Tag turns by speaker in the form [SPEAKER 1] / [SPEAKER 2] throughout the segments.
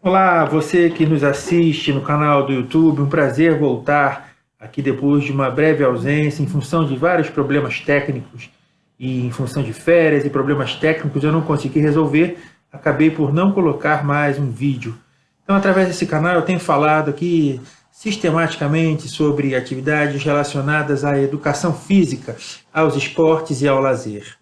[SPEAKER 1] Olá, você que nos assiste no canal do YouTube, um prazer voltar aqui depois de uma breve ausência, em função de vários problemas técnicos e em função de férias e problemas técnicos eu não consegui resolver, acabei por não colocar mais um vídeo. Então, através desse canal eu tenho falado aqui sistematicamente sobre atividades relacionadas à educação física, aos esportes e ao lazer.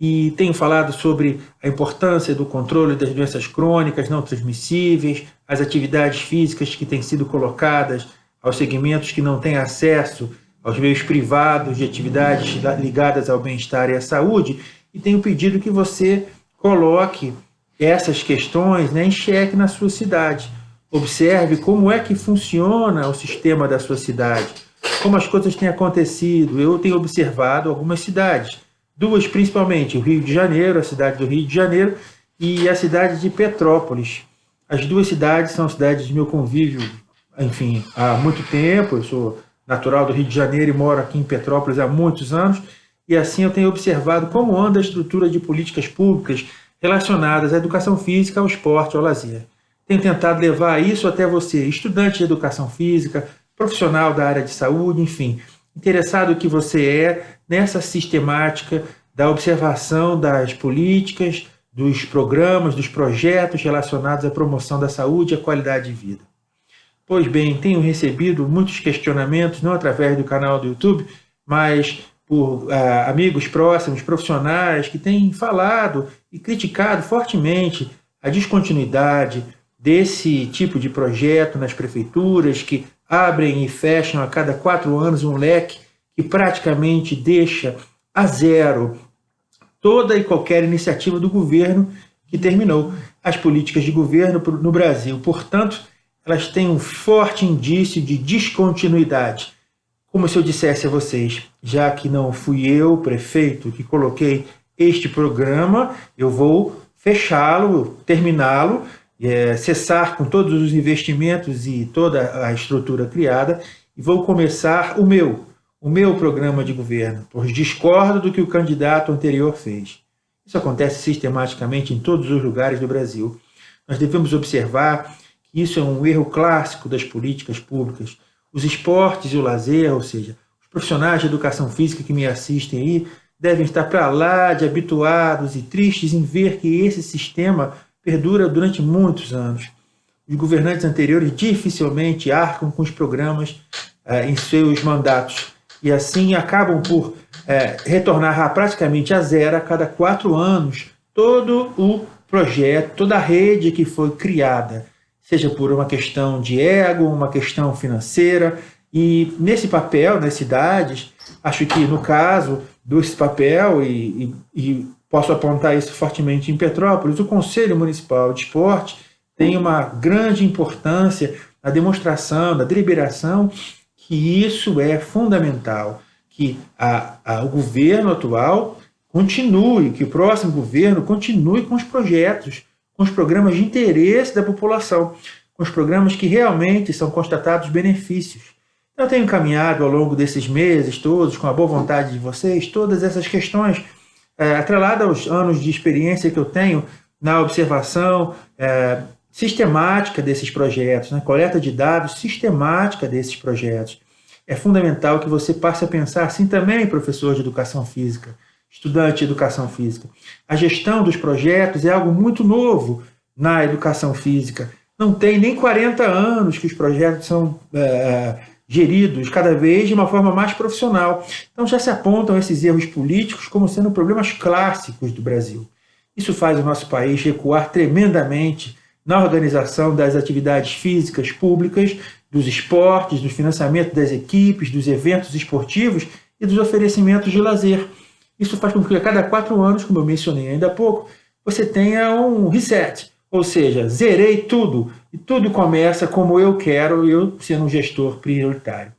[SPEAKER 1] E tenho falado sobre a importância do controle das doenças crônicas não transmissíveis, as atividades físicas que têm sido colocadas aos segmentos que não têm acesso aos meios privados de atividades ligadas ao bem-estar e à saúde, e tenho pedido que você coloque essas questões, em xeque na sua cidade. Observe como é que funciona o sistema da sua cidade, como as coisas têm acontecido. Eu tenho observado algumas cidades, duas principalmente, o Rio de Janeiro, a cidade do Rio de Janeiro, e a cidade de Petrópolis. As duas cidades são cidades de meu convívio, enfim, há muito tempo. Eu sou natural do Rio de Janeiro e moro aqui em Petrópolis há muitos anos, e assim eu tenho observado como anda a estrutura de políticas públicas relacionadas à educação física, ao esporte, ao lazer. Tenho tentado levar isso até você, estudante de educação física, profissional da área de saúde, enfim, interessado que você é nessa sistemática da observação das políticas, dos programas, dos projetos relacionados à promoção da saúde e à qualidade de vida. Pois bem, tenho recebido muitos questionamentos, não através do canal do YouTube, mas por amigos próximos, profissionais, que têm falado e criticado fortemente a descontinuidade desse tipo de projeto nas prefeituras, que abrem e fecham a cada 4 anos um leque que praticamente deixa a zero toda e qualquer iniciativa do governo que terminou. As políticas de governo no Brasil, portanto, elas têm um forte indício de descontinuidade. Como se eu dissesse a vocês, já que não fui eu, prefeito, que coloquei este programa, eu vou fechá-lo, terminá-lo, cessar com todos os investimentos e toda a estrutura criada, e vou começar o meu programa de governo, pois discordo do que o candidato anterior fez. Isso acontece sistematicamente em todos os lugares do Brasil. Nós devemos observar que isso é um erro clássico das políticas públicas. Os esportes e o lazer, ou seja, os profissionais de educação física que me assistem aí, devem estar para lá de habituados e tristes em ver que esse sistema perdura durante muitos anos. Os governantes anteriores dificilmente arcam com os programas em seus mandatos e assim acabam por retornar praticamente a zero a cada 4 anos todo o projeto, toda a rede que foi criada, seja por uma questão de ego, uma questão financeira. E nesse papel, nas cidades, acho que no caso desse papel, e posso apontar isso fortemente em Petrópolis, o Conselho Municipal de Esporte tem uma grande importância na demonstração, na deliberação, que isso é fundamental, que o governo atual continue, que o próximo governo continue com os projetos, com os programas de interesse da população, com os programas que realmente são constatados benefícios. Eu tenho encaminhado ao longo desses meses todos, com a boa vontade de vocês, todas essas questões atreladas aos anos de experiência que eu tenho na observação sistemática desses projetos, na coleta de dados sistemática desses projetos. É fundamental que você passe a pensar assim também, professor de educação física, estudante de educação física. A gestão dos projetos é algo muito novo na educação física. Não tem nem 40 anos que os projetos são geridos cada vez de uma forma mais profissional. Então já se apontam esses erros políticos como sendo problemas clássicos do Brasil. Isso faz o nosso país recuar tremendamente na organização das atividades físicas públicas, dos esportes, do financiamento das equipes, dos eventos esportivos e dos oferecimentos de lazer. Isso faz com que a cada 4 anos, como eu mencionei ainda há pouco, você tenha um reset, ou seja, zerei tudo, e tudo começa como eu quero, eu sendo um gestor prioritário.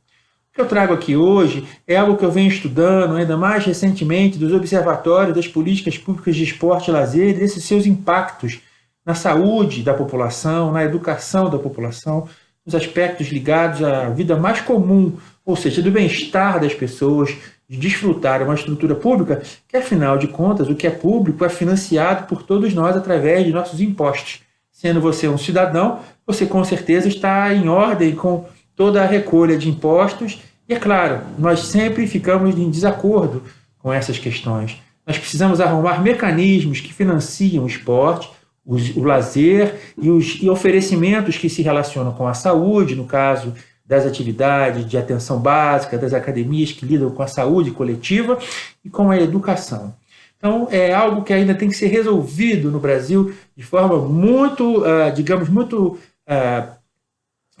[SPEAKER 1] O que eu trago aqui hoje é algo que eu venho estudando, ainda mais recentemente, dos observatórios das políticas públicas de esporte e lazer, e desses seus impactos na saúde da população, na educação da população, nos aspectos ligados à vida mais comum, ou seja, do bem-estar das pessoas, de desfrutar uma estrutura pública que, afinal de contas, o que é público é financiado por todos nós através de nossos impostos. Sendo você um cidadão, você com certeza está em ordem com toda a recolha de impostos. E é claro, nós sempre ficamos em desacordo com essas questões. Nós precisamos arrumar mecanismos que financiam o esporte, o lazer e oferecimentos que se relacionam com a saúde, no caso das atividades de atenção básica, das academias que lidam com a saúde coletiva e com a educação. Então, é algo que ainda tem que ser resolvido no Brasil de forma muito, digamos, muito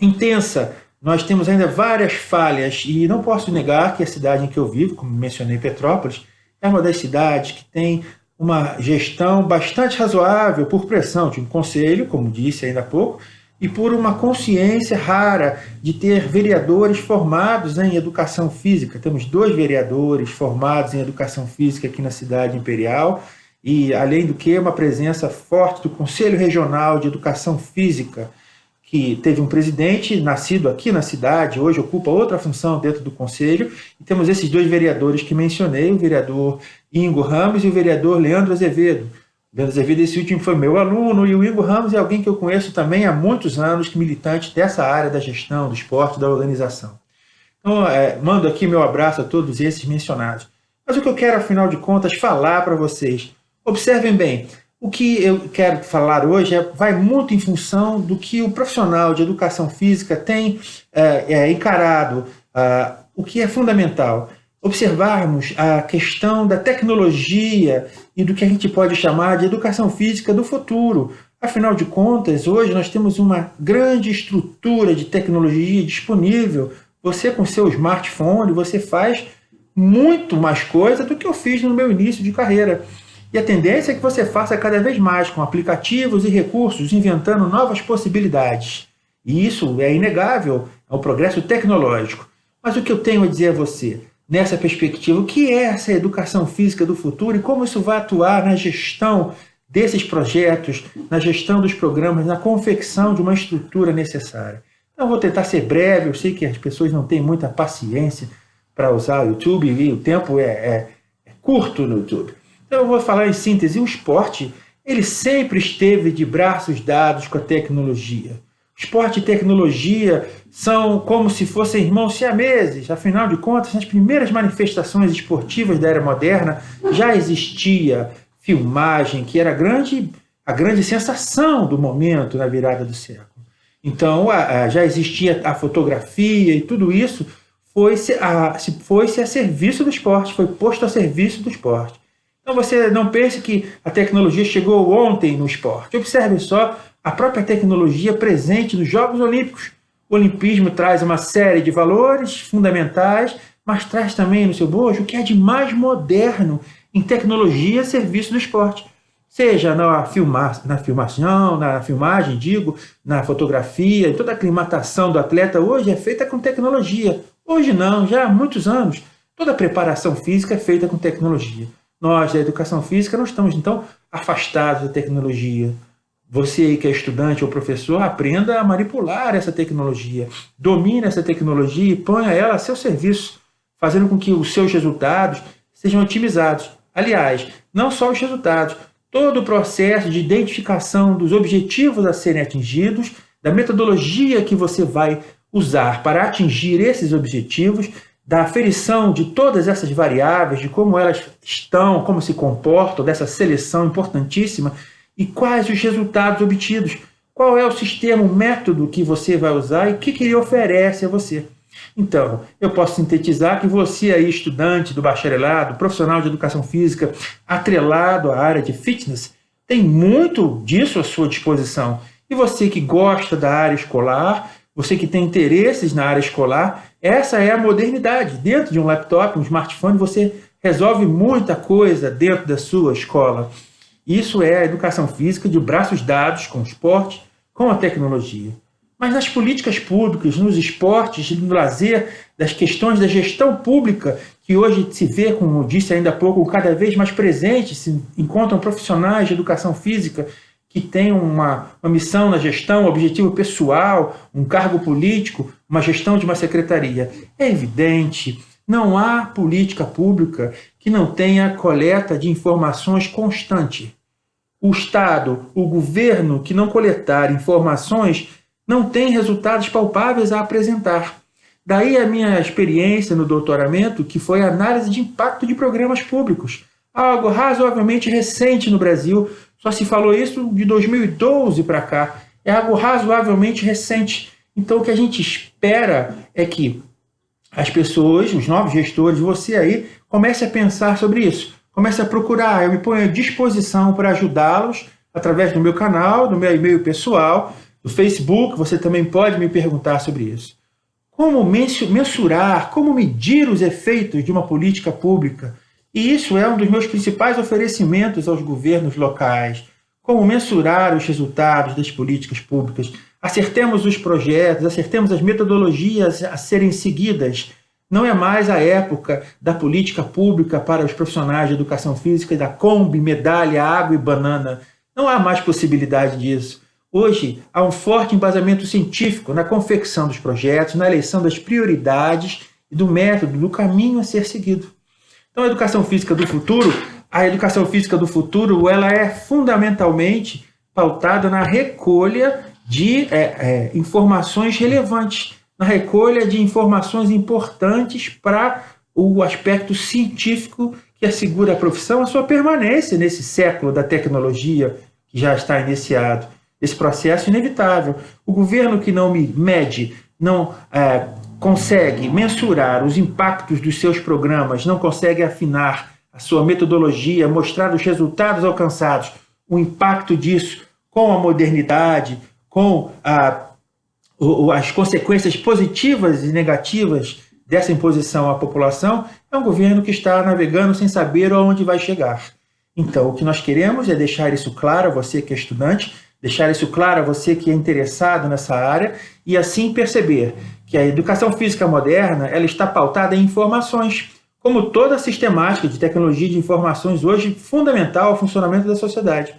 [SPEAKER 1] intensa. Nós temos ainda várias falhas e não posso negar que a cidade em que eu vivo, como mencionei, Petrópolis, é uma das cidades que tem uma gestão bastante razoável por pressão de um conselho, como disse ainda há pouco, e por uma consciência rara de ter vereadores formados em educação física. Temos 2 vereadores formados em educação física aqui na cidade imperial, e, além do que, uma presença forte do Conselho Regional de Educação Física, que teve um presidente nascido aqui na cidade, hoje ocupa outra função dentro do Conselho, e temos esses 2 vereadores que mencionei, o vereador Ingo Ramos e o vereador Leandro Azevedo. Leandro Azevedo, esse último foi meu aluno, e o Ingo Ramos é alguém que eu conheço também há muitos anos, militante dessa área da gestão, do esporte, da organização. Então, mando aqui meu abraço a todos esses mencionados. Mas o que eu quero, afinal de contas, falar para vocês, observem bem, o que eu quero falar hoje vai muito em função do que o profissional de educação física tem encarado, o que é fundamental. Observarmos a questão da tecnologia e do que a gente pode chamar de educação física do futuro. Afinal de contas, hoje nós temos uma grande estrutura de tecnologia disponível. Você, com seu smartphone, você faz muito mais coisa do que eu fiz no meu início de carreira. E a tendência é que você faça cada vez mais com aplicativos e recursos, inventando novas possibilidades. E isso é inegável, é um progresso tecnológico. Mas o que eu tenho a dizer a você, nessa perspectiva, o que é essa educação física do futuro e como isso vai atuar na gestão desses projetos, na gestão dos programas, na confecção de uma estrutura necessária. Então, eu vou tentar ser breve, eu sei que as pessoas não têm muita paciência para usar o YouTube e o tempo é curto no YouTube. Então, eu vou falar em síntese, o esporte, ele sempre esteve de braços dados com a tecnologia. Esporte e tecnologia são como se fossem irmãos siameses. Afinal de contas, nas primeiras manifestações esportivas da era moderna, já existia filmagem, que era a grande sensação do momento na virada do século. Então, já existia a fotografia e tudo isso foi-se a serviço do esporte, foi posto a serviço do esporte. Então você não pense que a tecnologia chegou ontem no esporte. Observe só a própria tecnologia presente nos Jogos Olímpicos. O olimpismo traz uma série de valores fundamentais, mas traz também no seu bojo o que é de mais moderno em tecnologia a serviço do esporte. Seja na filmagem, na fotografia, e toda a aclimatação do atleta hoje é feita com tecnologia. Hoje não, já há muitos anos, toda a preparação física é feita com tecnologia. Nós, da educação física, não estamos, então, afastados da tecnologia. Você aí que é estudante ou professor, aprenda a manipular essa tecnologia, domine essa tecnologia e ponha ela a seu serviço, fazendo com que os seus resultados sejam otimizados. Aliás, não só os resultados, todo o processo de identificação dos objetivos a serem atingidos, da metodologia que você vai usar para atingir esses objetivos, da aferição de todas essas variáveis, de como elas estão, como se comportam, dessa seleção importantíssima, e quais os resultados obtidos, qual é o sistema, o método que você vai usar e o que ele oferece a você. Então, eu posso sintetizar que você aí, estudante do bacharelado, profissional de educação física, atrelado à área de fitness, tem muito disso à sua disposição. E você que gosta da área escolar, você que tem interesses na área escolar, essa é a modernidade. Dentro de um laptop, um smartphone, você resolve muita coisa dentro da sua escola. Isso é a educação física de braços dados com o esporte, com a tecnologia. Mas nas políticas públicas, nos esportes, no lazer, das questões da gestão pública, que hoje se vê, como eu disse ainda há pouco, cada vez mais presente, se encontram profissionais de educação física que têm uma missão na gestão, um objetivo pessoal, um cargo político, uma gestão de uma secretaria. É evidente, não há política pública que não tenha coleta de informações constante. o Estado, o governo que não coletar informações não tem resultados palpáveis a apresentar. Daí a minha experiência no doutoramento, que foi a análise de impacto de programas públicos, algo razoavelmente recente no Brasil, só se falou isso de 2012 para cá, é algo razoavelmente recente. Então o que a gente espera é que as pessoas, os novos gestores, você aí, comece a pensar sobre isso, comece a procurar, eu me ponho à disposição para ajudá-los através do meu canal, do meu e-mail pessoal, do Facebook, você também pode me perguntar sobre isso. Como mensurar, como medir os efeitos de uma política pública? E isso é um dos meus principais oferecimentos aos governos locais. Como mensurar os resultados das políticas públicas? Acertemos os projetos, acertemos as metodologias a serem seguidas. Não é mais a época da política pública para os profissionais de educação física, da Kombi, medalha, água e banana. Não há mais possibilidade disso. Hoje, há um forte embasamento científico na confecção dos projetos, na eleição das prioridades e do método, do caminho a ser seguido. Então, a educação física do futuro, ela é fundamentalmente pautada na recolha de informações relevantes, na recolha de informações importantes para o aspecto científico que assegura a profissão, a sua permanência nesse século da tecnologia que já está iniciado. Esse processo inevitável. O governo que não mede, não consegue mensurar os impactos dos seus programas, não consegue afinar a sua metodologia, mostrar os resultados alcançados, o impacto disso com a modernidade, com as consequências positivas e negativas dessa imposição à população, é um governo que está navegando sem saber aonde vai chegar. Então, o que nós queremos é deixar isso claro a você que é estudante, deixar isso claro a você que é interessado nessa área e assim perceber que a educação física moderna ela está pautada em informações, como toda a sistemática de tecnologia de informações hoje fundamental ao funcionamento da sociedade.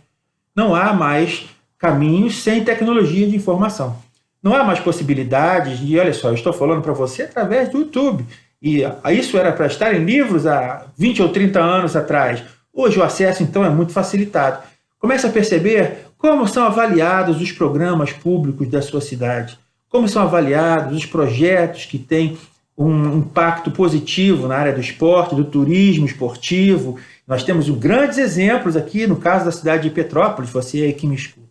[SPEAKER 1] Não há mais caminhos sem tecnologia de informação. Não há mais possibilidades de, olha só, eu estou falando para você através do YouTube. E isso era para estar em livros há 20 ou 30 anos atrás. Hoje o acesso, então, é muito facilitado. Comece a perceber como são avaliados os programas públicos da sua cidade, como são avaliados os projetos que têm um impacto positivo na área do esporte, do turismo esportivo. Nós temos grandes exemplos aqui no caso da cidade de Petrópolis, você aí que me escuta.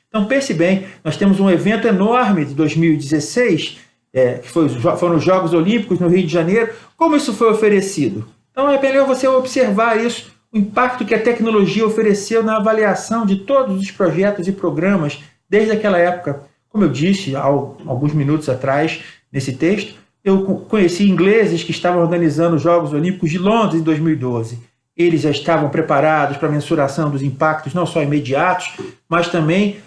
[SPEAKER 1] Então pense bem, nós temos um evento enorme de 2016, que foram os Jogos Olímpicos no Rio de Janeiro. Como isso foi oferecido? Então é melhor você observar isso, o impacto que a tecnologia ofereceu na avaliação de todos os projetos e programas desde aquela época. Como eu disse há alguns minutos atrás nesse texto, eu conheci ingleses que estavam organizando os Jogos Olímpicos de Londres em 2012. Eles já estavam preparados para a mensuração dos impactos não só imediatos, mas também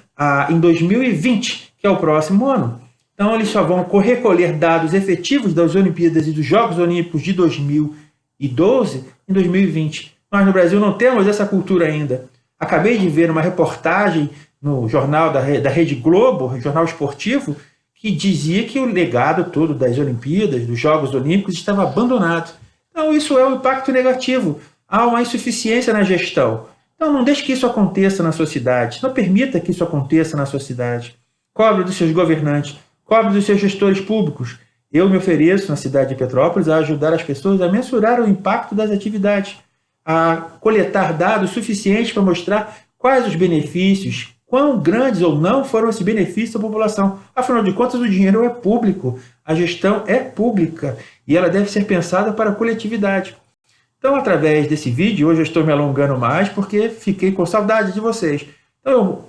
[SPEAKER 1] em 2020, que é o próximo ano. Então eles só vão recolher dados efetivos das Olimpíadas e dos Jogos Olímpicos de 2012 em 2020. Nós no Brasil não temos essa cultura ainda. Acabei de ver uma reportagem no jornal da Rede Globo, jornal esportivo, que dizia que o legado todo das Olimpíadas, dos Jogos Olímpicos, estava abandonado. Então isso é um impacto negativo. Há uma insuficiência na gestão. Então não deixe que isso aconteça na sua cidade. Não permita que isso aconteça na sua cidade. Cobre dos seus governantes, cobre dos seus gestores públicos. Eu me ofereço na cidade de Petrópolis a ajudar as pessoas a mensurar o impacto das atividades, a coletar dados suficientes para mostrar quais os benefícios, quão grandes ou não foram esses benefícios à população. Afinal de contas, o dinheiro é público, a gestão é pública e ela deve ser pensada para a coletividade. Então, através desse vídeo, hoje eu estou me alongando mais porque fiquei com saudade de vocês. Então, eu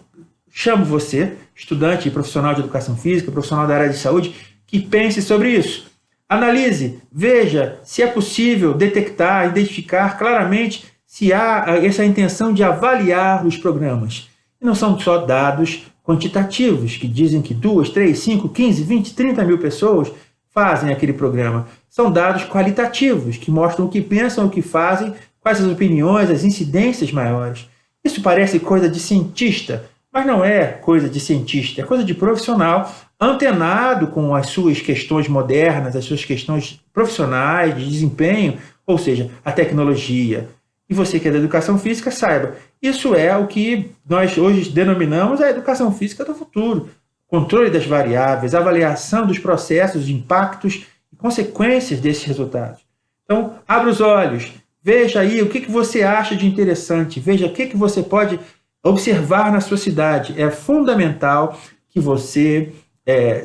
[SPEAKER 1] chamo você, estudante e profissional de educação física, profissional da área de saúde, que pense sobre isso. Analise, veja se é possível detectar, identificar claramente se há essa intenção de avaliar os programas. E não são só dados quantitativos, que dizem que 2, 3, 5, 15, 20, 30 mil pessoas fazem aquele programa. São dados qualitativos, que mostram o que pensam, o que fazem, quais as opiniões, as incidências maiores. Isso parece coisa de cientista, mas não é coisa de cientista, é coisa de profissional antenado com as suas questões modernas, as suas questões profissionais, de desempenho, ou seja, a tecnologia. E você que é da educação física, saiba, isso é o que nós hoje denominamos a educação física do futuro. Controle das variáveis, avaliação dos processos, de impactos e consequências desses resultados. Então, abra os olhos, veja aí o que você acha de interessante, veja o que você pode observar na sua cidade. É fundamental que você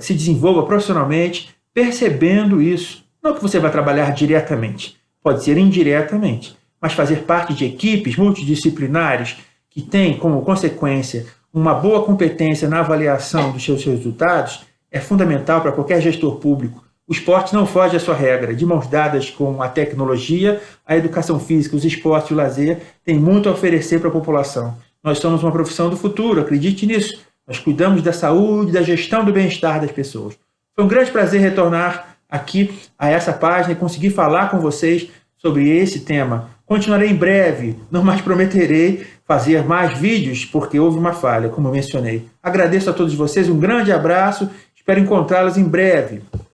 [SPEAKER 1] se desenvolva profissionalmente percebendo isso. Não que você vai trabalhar diretamente, pode ser indiretamente, mas fazer parte de equipes multidisciplinares que têm como consequência uma boa competência na avaliação dos seus resultados é fundamental para qualquer gestor público. O esporte não foge à sua regra. De mãos dadas com a tecnologia, a educação física, os esportes e o lazer têm muito a oferecer para a população. Nós somos uma profissão do futuro, acredite nisso. Nós cuidamos da saúde, da gestão do bem-estar das pessoas. Foi um grande prazer retornar aqui a essa página e conseguir falar com vocês sobre esse tema. Continuarei em breve, não mais prometerei fazer mais vídeos, porque houve uma falha, como eu mencionei. Agradeço a todos vocês, um grande abraço, espero encontrá-los em breve.